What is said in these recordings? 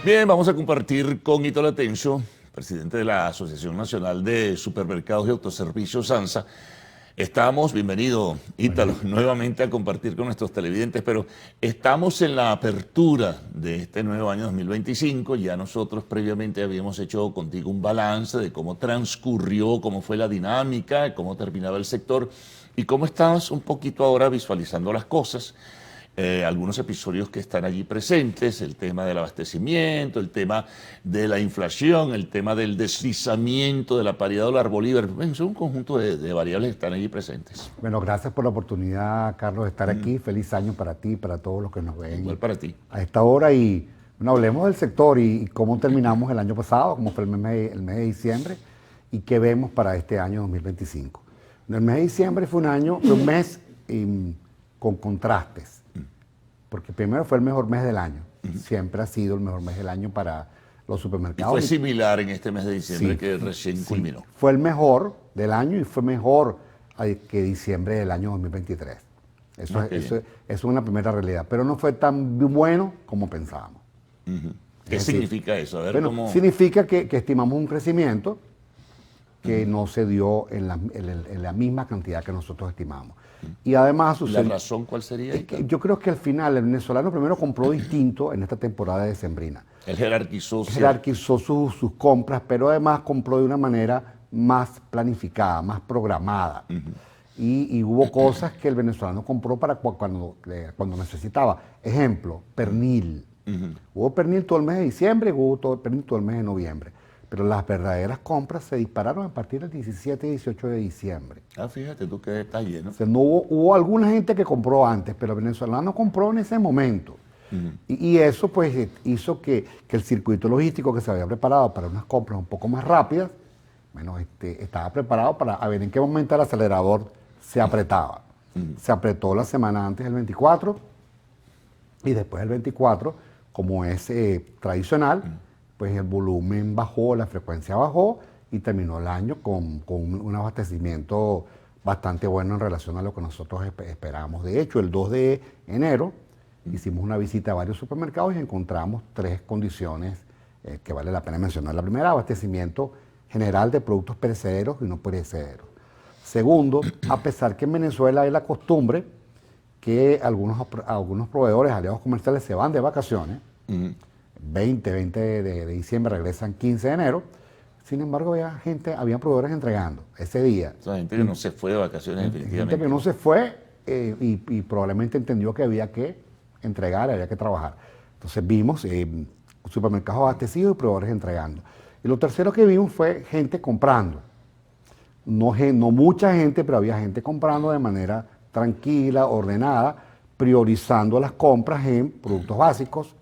Bien, vamos a compartir con Ítalo Atencio, presidente de la Asociación Nacional de Supermercados y Autoservicios ANSA. Estamos, bienvenido Ítalo, nuevamente a compartir con nuestros televidentes, pero estamos en la apertura de este nuevo año 2025. Ya nosotros previamente habíamos hecho contigo un balance de cómo transcurrió, cómo fue la dinámica, cómo terminaba el sector y cómo estamos un poquito ahora visualizando las cosas. Algunos episodios que están allí presentes, el tema del abastecimiento, el tema de la inflación, el tema del deslizamiento de la paridad dólar-bolívar. Bueno, son un conjunto de variables que están allí presentes. Bueno, gracias por la oportunidad, Carlos, de estar aquí. Feliz año para ti y para todos los que nos ven. Igual para ti. A esta hora y bueno, hablemos del sector y cómo terminamos el año pasado, cómo fue el mes de diciembre y qué vemos para este año 2025. El mes de diciembre fue un mes con contrastes. Porque primero fue el mejor mes del año. Siempre ha sido el mejor mes del año para los supermercados. Y fue similar en este mes de diciembre, Sí, que recién culminó. Fue el mejor del año y fue mejor que diciembre del año 2023. Eso es una primera realidad. Pero no fue tan bueno como pensábamos. ¿Qué significa eso? A ver, Bueno, cómo... significa que estimamos un crecimiento que no se dio en la misma cantidad que nosotros estimamos. Y además ¿La razón cuál sería? Yo creo que al final el venezolano primero compró distinto en esta temporada decembrina. Él jerarquizó sus compras, pero además compró de una manera más planificada, más programada. Y hubo cosas que el venezolano compró para cuando necesitaba. Ejemplo, pernil. Hubo pernil todo el mes de diciembre y hubo pernil todo el mes de noviembre. Pero las verdaderas compras se dispararon a partir del 17 y 18 de diciembre. Ah, fíjate tú que está lleno. O sea, no hubo alguna gente que compró antes, pero el venezolano compró en ese momento. Y eso pues hizo que el circuito logístico que se había preparado para unas compras un poco más rápidas, bueno, estaba preparado para a ver en qué momento el acelerador se apretaba. Se apretó la semana antes del 24 y después del 24, como es tradicional, pues el volumen bajó, la frecuencia bajó y terminó el año con un abastecimiento bastante bueno en relación a lo que nosotros esperábamos. De hecho, el 2 de enero hicimos una visita a varios supermercados y encontramos tres condiciones que vale la pena mencionar. La primera, abastecimiento general de productos perecederos y no perecederos. Segundo, a pesar que en Venezuela hay la costumbre que algunos proveedores, aliados comerciales se van de vacaciones, 20 de diciembre regresan 15 de enero. Sin embargo, había proveedores entregando ese día. O sea, gente que no se fue de vacaciones definitivamente. Gente que no se fue y probablemente entendió que había que entregar, había que trabajar. Entonces vimos supermercados abastecidos y proveedores entregando. Y lo tercero que vimos fue gente comprando. No mucha gente, pero había gente comprando de manera tranquila, ordenada, priorizando las compras en productos básicos,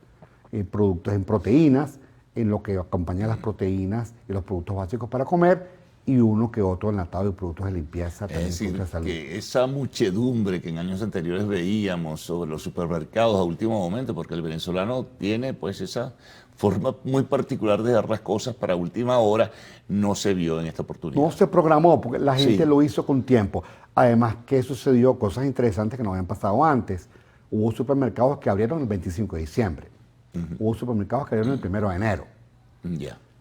productos en proteínas, en lo que acompaña las proteínas y los productos básicos para comer, y uno que otro enlatado y productos de limpieza. Es decir, que esa muchedumbre que en años anteriores veíamos sobre los supermercados a último momento, porque el venezolano tiene pues esa forma muy particular de dar las cosas para última hora, no se vio en esta oportunidad. No se programó, porque la gente lo hizo con tiempo. Además, ¿qué sucedió? Cosas interesantes que no habían pasado antes. Hubo supermercados que abrieron el 25 de diciembre. Hubo supermercados que abrieron el 1 de enero.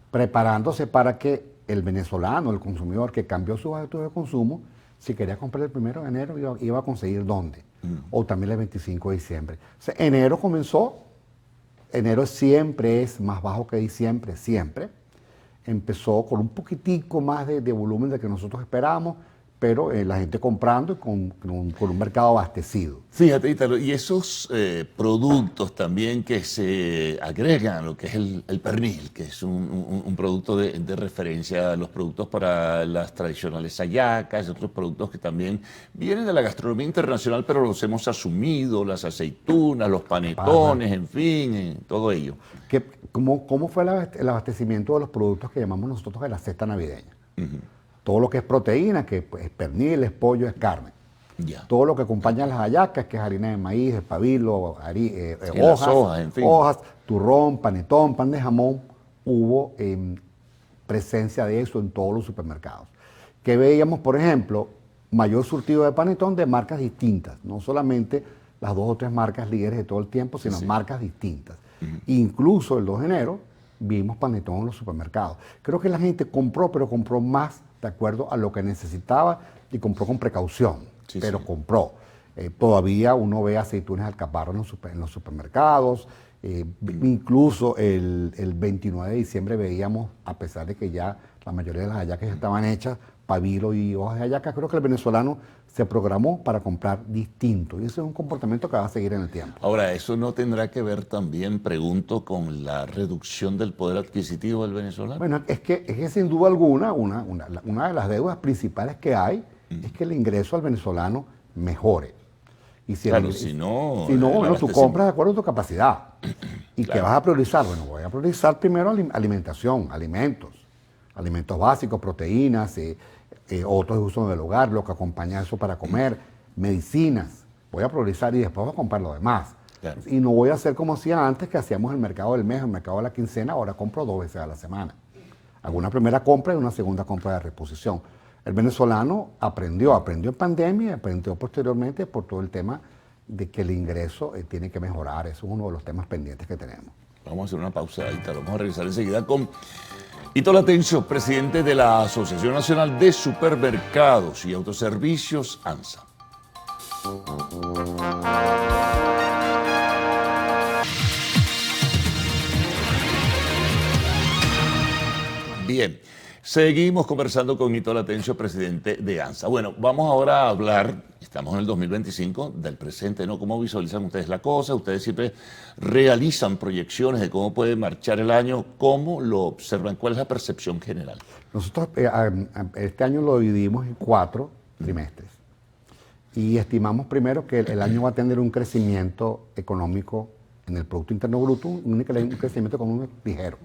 Preparándose para que el venezolano, el consumidor que cambió sus hábitos de consumo, si quería comprar el 1 de enero, iba a conseguir dónde. O también el 25 de diciembre. O sea, enero siempre es más bajo que diciembre, siempre. Empezó con un poquitico más de volumen de que nosotros esperábamos, pero la gente comprando y con un mercado abastecido. Fíjate, Ítalo, y esos productos también que se agregan a lo que es el pernil, que es un producto de referencia, los productos para las tradicionales hallacas, otros productos que también vienen de la gastronomía internacional, pero los hemos asumido, las aceitunas, los panetones, en fin, todo ello. ¿Cómo fue el abastecimiento de los productos que llamamos nosotros de la cesta navideña? Todo lo que es proteína, que es pernil, es pollo, es carne. Todo lo que acompaña a las hallacas, que es harina de maíz, de pabilo, hojas, turrón, panetón, pan de jamón, hubo presencia de eso en todos los supermercados. Que veíamos, por ejemplo, mayor surtido de panetón de marcas distintas, no solamente las 2 o 3 marcas líderes de todo el tiempo, sino marcas distintas. Incluso el 2 de enero vimos panetón en los supermercados. Creo que la gente compró, pero compró más de acuerdo a lo que necesitaba y compró con precaución, pero compró. Todavía uno ve aceitunas alcaparras en los supermercados. Incluso el 29 de diciembre veíamos, a pesar de que ya la mayoría de las hallacas ya estaban hechas, pabilo y hojas de hallaca, creo que el venezolano se programó para comprar distinto. Y ese es un comportamiento que va a seguir en el tiempo. Ahora, ¿eso no tendrá que ver también, pregunto, con la reducción del poder adquisitivo del venezolano? Bueno, es que sin duda alguna, una de las deudas principales que hay es que el ingreso al venezolano mejore. Y si claro, si no, tú compras de acuerdo a tu capacidad. ¿Y qué vas a priorizar? Bueno, voy a priorizar primero alimentación, alimentos básicos, proteínas, otros de uso del hogar, lo que acompaña eso para comer, medicinas. Voy a priorizar y después voy a comprar lo demás. Claro. Y no voy a hacer como hacía antes, que hacíamos el mercado del mes, el mercado de la quincena, ahora compro 2 veces a la semana. Hago una primera compra y una segunda compra de reposición. El venezolano aprendió en pandemia y aprendió posteriormente por todo el tema de que el ingreso tiene que mejorar. Eso es uno de los temas pendientes que tenemos. Vamos a hacer una pausa ahí, vamos a regresar enseguida con Ito Latencio, presidente de la Asociación Nacional de Supermercados y Autoservicios, ANSA. Bien, seguimos conversando con Ito Latencio, presidente de ANSA. Bueno, vamos ahora a hablar, estamos en el 2025, del presente, ¿no? ¿Cómo visualizan ustedes la cosa? Ustedes siempre realizan proyecciones de cómo puede marchar el año. ¿Cómo lo observan? ¿Cuál es la percepción general? Nosotros este año lo dividimos en 4 trimestres. Y estimamos primero que el año va a tener un crecimiento económico en el Producto Interno Bruto, un crecimiento económico ligero.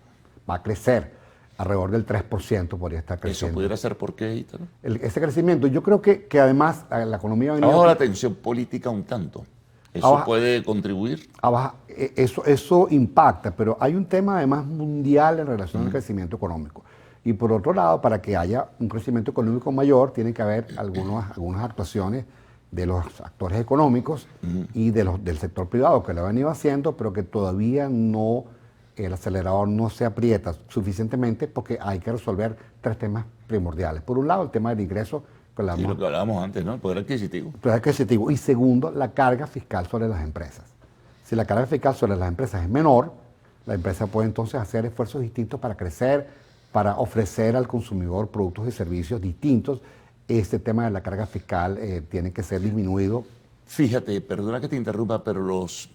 Va a crecer. Alrededor del 3% podría estar creciendo. ¿Eso pudiera ser por qué, Ítalo? Ese crecimiento, yo creo que además la economía ha venido... Ahora la tensión política un tanto. ¿Eso puede contribuir? Eso impacta, pero hay un tema además mundial en relación al crecimiento económico. Y por otro lado, para que haya un crecimiento económico mayor, tiene que haber algunas actuaciones de los actores económicos y del sector privado, que lo han venido haciendo, pero que todavía el acelerador no se aprieta suficientemente porque hay que resolver 3 temas primordiales. Por un lado, el tema del ingreso. Sí, lo que hablábamos antes, ¿no? El poder adquisitivo. El poder adquisitivo. Y segundo, la carga fiscal sobre las empresas. Si la carga fiscal sobre las empresas es menor, la empresa puede entonces hacer esfuerzos distintos para crecer, para ofrecer al consumidor productos y servicios distintos. Este tema de la carga fiscal tiene que ser disminuido. Fíjate, perdona que te interrumpa, pero los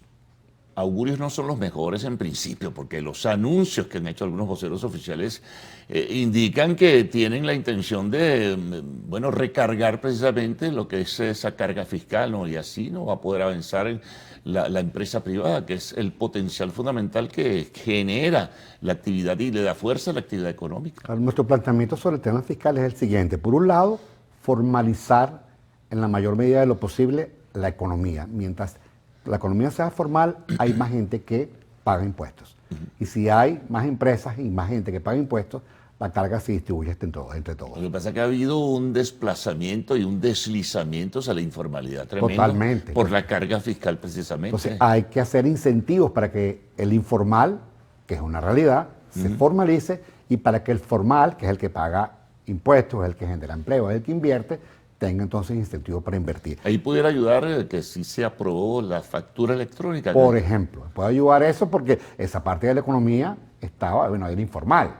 augurios no son los mejores en principio, porque los anuncios que han hecho algunos voceros oficiales indican que tienen la intención de, recargar precisamente lo que es esa carga fiscal, ¿no? Y así no va a poder avanzar en la empresa privada, que es el potencial fundamental que genera la actividad y le da fuerza a la actividad económica. Nuestro planteamiento sobre el tema fiscal es el siguiente. Por un lado, formalizar en la mayor medida de lo posible la economía. Mientras la economía sea formal, hay más gente que paga impuestos. Y si hay más empresas y más gente que paga impuestos, la carga se distribuye entre todos. Lo que pasa es que ha habido un desplazamiento y un deslizamiento hacia la informalidad tremendo. Totalmente. Por la carga fiscal precisamente. Entonces hay que hacer incentivos para que el informal, que es una realidad, se formalice, y para que el formal, que es el que paga impuestos, es el que genera empleo, es el que invierte, tenga entonces incentivos para invertir. Ahí pudiera ayudar que sí se aprobó la factura electrónica. Por ejemplo, puede ayudar eso porque esa parte de la economía era informal.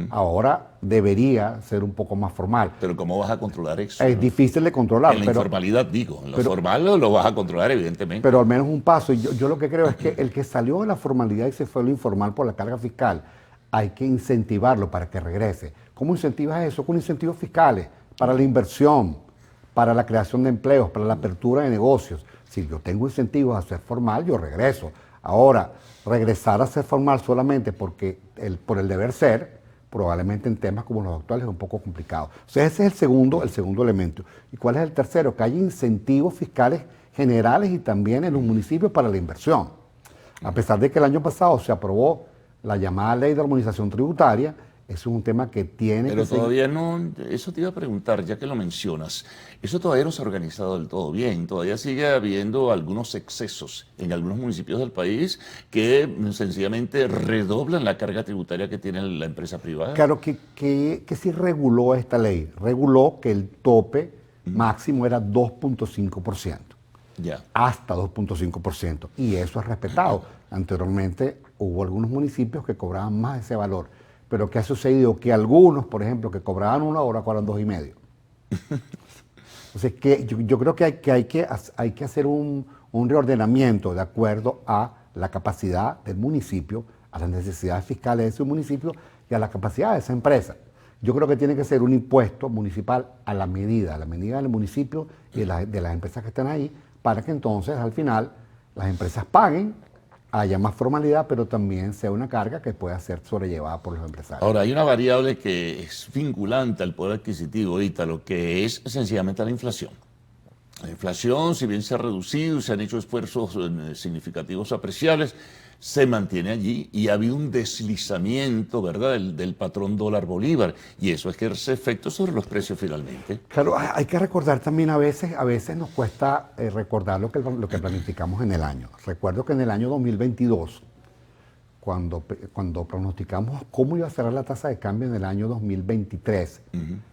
Ahora debería ser un poco más formal. Pero ¿cómo vas a controlar eso? Es difícil de controlar. En la informalidad digo, en lo formal lo vas a controlar evidentemente. Pero al menos un paso. Y yo lo que creo es que el que salió de la formalidad y se fue a lo informal por la carga fiscal, hay que incentivarlo para que regrese. ¿Cómo incentivas eso? Con incentivos fiscales para la inversión, para la creación de empleos, para la apertura de negocios. Si yo tengo incentivos a ser formal, yo regreso. Ahora, regresar a ser formal solamente por el deber ser, probablemente en temas como los actuales es un poco complicado. Entonces ese es el segundo elemento. ¿Y cuál es el tercero? Que haya incentivos fiscales generales y también en los municipios para la inversión. A pesar de que el año pasado se aprobó la llamada Ley de Armonización Tributaria, Es un tema que tiene Pero que seguir. todavía no, eso te iba a preguntar, ya que lo mencionas, eso todavía no se ha organizado del todo bien, todavía sigue habiendo algunos excesos en algunos municipios del país que sencillamente redoblan la carga tributaria que tiene la empresa privada. Claro que sí reguló esta ley. Reguló que el tope máximo era 2.5%, Ya. hasta 2.5%. Y eso es respetado. Anteriormente hubo algunos municipios que cobraban más de ese valor. Pero ¿qué ha sucedido? Que algunos, por ejemplo, que cobraban 1 hora, cobran 2,5. Entonces, yo creo que hay que hacer un reordenamiento de acuerdo a la capacidad del municipio, a las necesidades fiscales de ese municipio y a la capacidad de esa empresa. Yo creo que tiene que ser un impuesto municipal a la medida del municipio y de las empresas que están ahí, para que entonces al final las empresas paguen, haya más formalidad, pero también sea una carga que pueda ser sobrellevada por los empresarios. Ahora, hay una variable que es vinculante al poder adquisitivo, Ítalo, que es sencillamente la inflación. La inflación, si bien se ha reducido y se han hecho esfuerzos significativos apreciables, se mantiene allí y ha habido un deslizamiento, ¿verdad?, del patrón dólar bolívar, y eso ejerce efectos sobre los precios finalmente. Claro, hay que recordar también a veces nos cuesta recordar lo que planificamos en el año. Recuerdo que en el año 2022, cuando pronosticamos cómo iba a cerrar la tasa de cambio en el año 2023,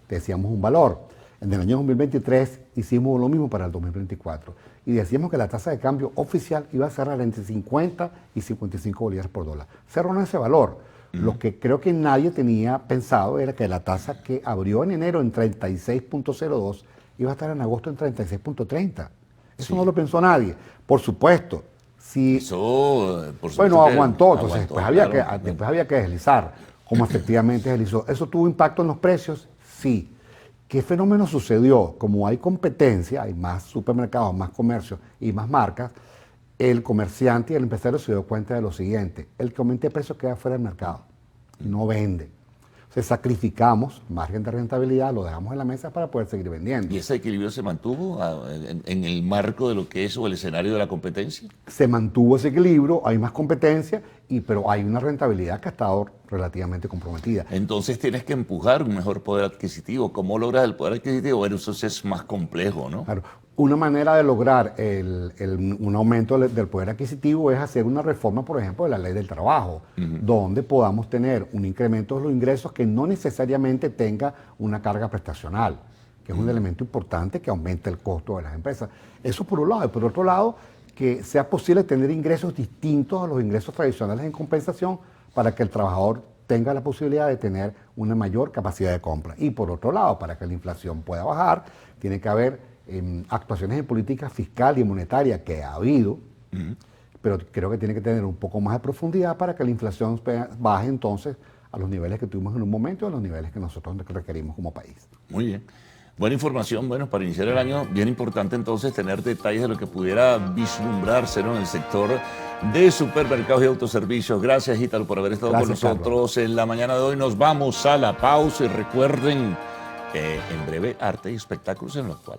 decíamos un valor. En el año 2023 hicimos lo mismo para el 2024 y decíamos que la tasa de cambio oficial iba a cerrar entre 50 y 55 bolívares por dólar. Cerró en ese valor. Lo que creo que nadie tenía pensado era que la tasa que abrió en enero en 36.02 iba a estar en agosto en 36.30. Eso no lo pensó nadie. Por supuesto, si... Eso, por supuesto, Bueno, aguantó, entonces aguantó, después había que deslizar, como efectivamente deslizó. ¿Eso tuvo impacto en los precios? Sí. ¿Qué fenómeno sucedió? Como hay competencia, hay más supermercados, más comercios y más marcas, el comerciante y el empresario se dio cuenta de lo siguiente: el que aumente el precio queda fuera del mercado, no vende. Entonces sacrificamos margen de rentabilidad, lo dejamos en la mesa para poder seguir vendiendo. ¿Y ese equilibrio se mantuvo en el marco de lo que es o el escenario de la competencia? Se mantuvo ese equilibrio, hay más competencia, pero hay una rentabilidad que ha estado relativamente comprometida. Entonces tienes que empujar un mejor poder adquisitivo. ¿Cómo logras el poder adquisitivo? Bueno, eso es más complejo, ¿no? Claro. Una manera de lograr un aumento del poder adquisitivo es hacer una reforma, por ejemplo, de la ley del trabajo, donde podamos tener un incremento de los ingresos que no necesariamente tenga una carga prestacional, que es un elemento importante que aumenta el costo de las empresas. Eso por un lado. Y por otro lado, que sea posible tener ingresos distintos a los ingresos tradicionales en compensación para que el trabajador tenga la posibilidad de tener una mayor capacidad de compra. Y por otro lado, para que la inflación pueda bajar, tiene que haber actuaciones en política fiscal y monetaria, que ha habido, pero creo que tiene que tener un poco más de profundidad para que la inflación baje entonces a los niveles que tuvimos en un momento, a los niveles que nosotros requerimos como país. Muy bien. Buena información. Bueno, para iniciar el año, bien importante entonces tener detalles de lo que pudiera vislumbrarse, ¿no?, en el sector de supermercados y autoservicios. Gracias, Ítalo, por haber estado con nosotros, Carlos, en la mañana de hoy. Nos vamos a la pausa y recuerden que en breve arte y espectáculos en lo actual.